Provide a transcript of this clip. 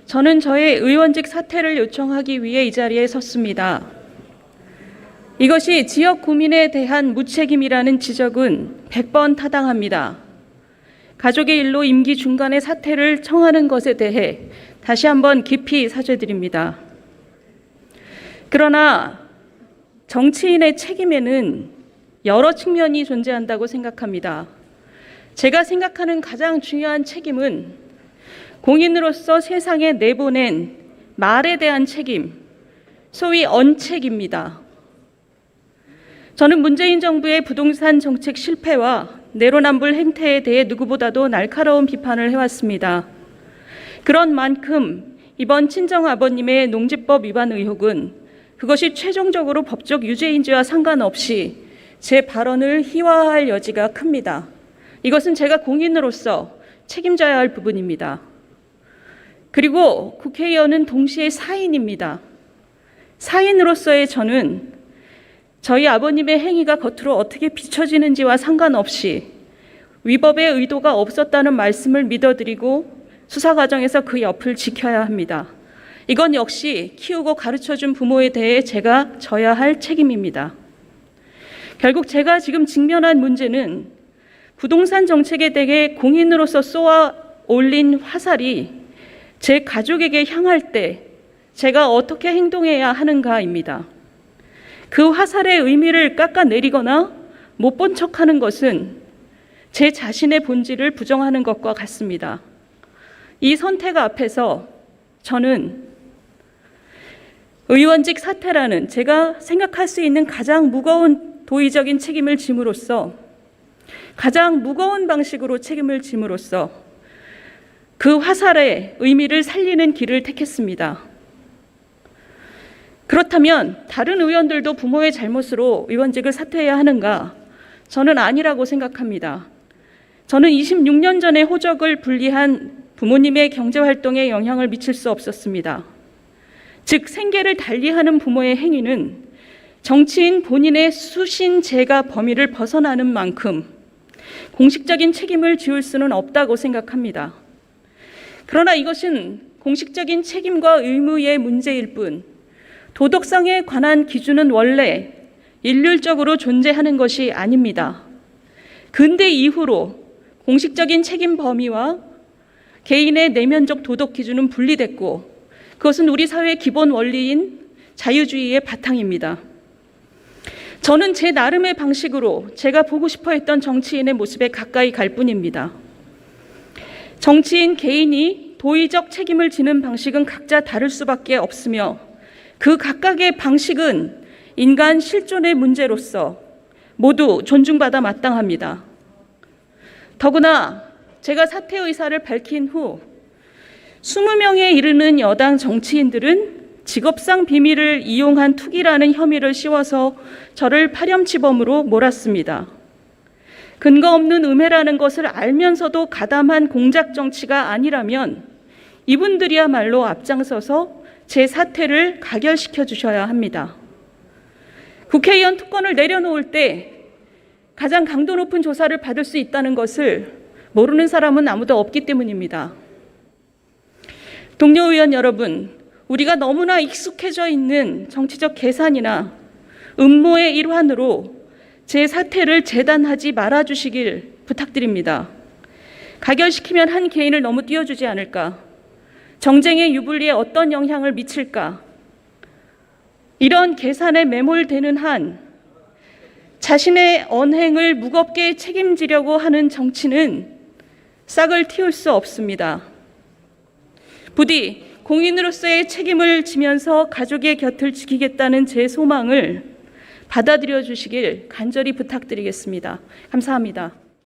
저는 저의 의원직 사퇴를 요청하기 위해 이 자리에 섰습니다. 이것이 지역 구민에 대한 무책임이라는 지적은 100번 타당합니다. 가족의 일로 임기 중간에 사퇴를 청하는 것에 대해 다시 한번 깊이 사죄드립니다. 그러나 정치인의 책임에는 여러 측면이 존재한다고 생각합니다. 제가 생각하는 가장 중요한 책임은 공인으로서 세상에 내보낸 말에 대한 책임, 소위 언책입니다. 저는 문재인 정부의 부동산 정책 실패와 내로남불 행태에 대해 누구보다도 날카로운 비판을 해왔습니다. 그런 만큼 이번 친정아버님의 농지법 위반 의혹은 그것이 최종적으로 법적 유죄인지와 상관없이 제 발언을 희화화할 여지가 큽니다. 이것은 제가 공인으로서 책임져야 할 부분입니다. 그리고 국회의원은 동시에 사인입니다. 사인으로서의 저는 저희 아버님의 행위가 겉으로 어떻게 비춰지는지와 상관없이 위법의 의도가 없었다는 말씀을 믿어드리고 수사 과정에서 그 옆을 지켜야 합니다. 이건 역시 키우고 가르쳐준 부모에 대해 제가 져야 할 책임입니다. 결국 제가 지금 직면한 문제는 부동산 정책에 대해 공인으로서 쏘아 올린 화살이 제 가족에게 향할 때 제가 어떻게 행동해야 하는가입니다. 그 화살의 의미를 깎아내리거나 못 본 척하는 것은 제 자신의 본질을 부정하는 것과 같습니다. 이 선택 앞에서 저는 의원직 사퇴라는 제가 생각할 수 있는 가장 무거운 도의적인 책임을 짐으로써 가장 무거운 방식으로 책임을 짐으로써 그 화살의 의미를 살리는 길을 택했습니다. 그렇다면 다른 의원들도 부모의 잘못으로 의원직을 사퇴해야 하는가? 저는 아니라고 생각합니다. 저는 26년 전에 호적을 분리한 부모님의 경제활동에 영향을 미칠 수 없었습니다. 즉 생계를 달리하는 부모의 행위는 정치인 본인의 수신제가 범위를 벗어나는 만큼 공식적인 책임을 지울 수는 없다고 생각합니다. 그러나 이것은 공식적인 책임과 의무의 문제일 뿐 도덕성에 관한 기준은 원래 일률적으로 존재하는 것이 아닙니다. 근대 이후로 공식적인 책임 범위와 개인의 내면적 도덕 기준은 분리됐고 그것은 우리 사회의 기본 원리인 자유주의의 바탕입니다. 저는 제 나름의 방식으로 제가 보고 싶어 했던 정치인의 모습에 가까이 갈 뿐입니다. 정치인 개인이 도의적 책임을 지는 방식은 각자 다를 수밖에 없으며 그 각각의 방식은 인간 실존의 문제로서 모두 존중받아 마땅합니다. 더구나 제가 사퇴 의사를 밝힌 후 20명에 이르는 여당 정치인들은 직업상 비밀을 이용한 투기라는 혐의를 씌워서 저를 파렴치범으로 몰았습니다. 근거 없는 음해라는 것을 알면서도 가담한 공작 정치가 아니라면 이분들이야말로 앞장서서 제 사퇴를 가결시켜 주셔야 합니다. 국회의원 특권을 내려놓을 때 가장 강도 높은 조사를 받을 수 있다는 것을 모르는 사람은 아무도 없기 때문입니다. 동료 의원 여러분, 우리가 너무나 익숙해져 있는 정치적 계산이나 음모의 일환으로 제 사퇴를 재단하지 말아주시길 부탁드립니다. 가결시키면 한 개인을 너무 띄워주지 않을까? 정쟁의 유불리에 어떤 영향을 미칠까? 이런 계산에 매몰되는 한 자신의 언행을 무겁게 책임지려고 하는 정치는 싹을 틔울 수 없습니다. 부디 공인으로서의 책임을 지면서 가족의 곁을 지키겠다는 제 소망을 받아들여 주시길 간절히 부탁드리겠습니다. 감사합니다.